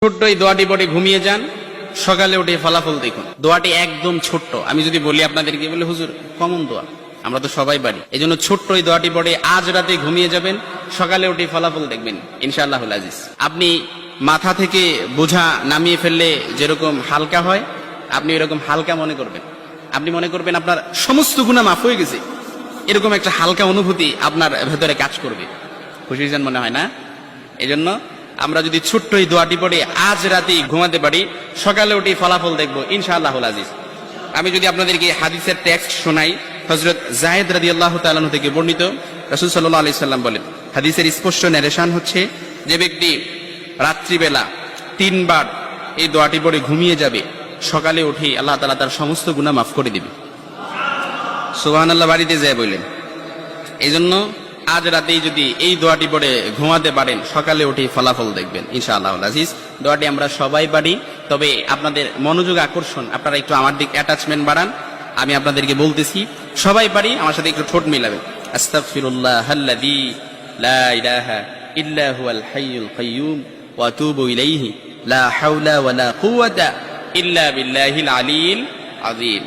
ছোট্ট এই দোয়াটি পড়ে ঘুমিয়ে যান, সকালে উঠে ফলাফল দেখুন। দোয়াটি একদম ছোট্ট, আমি যদি বলি আপনাদেরকে, বলে হুজুর কমন দোয়া, আমরা তো সবাই পারি। এই জন্য ছোট্ট এই দোয়াটি পড়ে আজ রাতে ঘুমিয়ে যাবেন, সকালে উঠে ফলাফল দেখবেন ইনশাআল্লাহুল আজিজ। আপনি মাথা থেকে বোঝা নামিয়ে ফেললে যেরকম হালকা হয়, আপনি এরকম হালকা মনে করবেন। আপনি মনে করবেন আপনার সমস্ত গুনাহ মাফ হয়ে গেছে, এরকম একটা হালকা অনুভূতি আপনার ভেতরে কাজ করবে। খুশি হয়েছেন মনে হয় না? এই জন্য আমরা যদি ছোট্ট এই দোয়াটি পড়ে আজ রাতেই ঘুমাতে পারি, সকালে উঠে ফলাফল দেখবো ইনশাআল্লাহুল আজিজ। আমি যদি আপনাদেরকে হাদিসের টেক্সট শোনাই, হযরত যায়েদ রাদিয়াল্লাহু তাআলা আনহু থেকে বর্ণিত, রাসূল সাল্লাল্লাহু আলাইহি সাল্লাম বলেন, হাদিসের স্পষ্ট ন্যারেশন হচ্ছে, যে ব্যক্তি রাত্রিবেলা 3 বার এই দোয়াটি পড়ে ঘুমিয়ে যাবে, সকালে উঠে আল্লাহ তাআলা তার সমস্ত গুনাহ মাফ করে দিবে। সুবহানাল্লাহ বাড়িতে যায় বললেন। এই জন্য আজ রাতেই যদি এই দোয়াটি পড়ে ঘুমাতে পারেন, সকালে উঠে ফলাফল দেখবেন ইনশাআল্লাহুল আজিজ। দোয়াটি আমরা সবাই পারি, তবে আপনাদের মনোযোগ আকর্ষণ, আপনারা একটু আমার দিক অ্যাটাচমেন্ট বাড়ান। আমি আপনাদেরকে বলতেছি, সবাই পারি, আমার সাথে একটু ঠোঁট মিলাবেন। আস্তাগফিরুল্লাহাল্লাযী লা ইলাহা ইল্লা হুয়াল হাইয়ুল কাইয়্যুম ওয়া আতুবু ইলাইহি লা হাওলা ওয়ালা কুওয়াতা ইল্লা বিল্লাহিল আলিয়্যিল আযীম।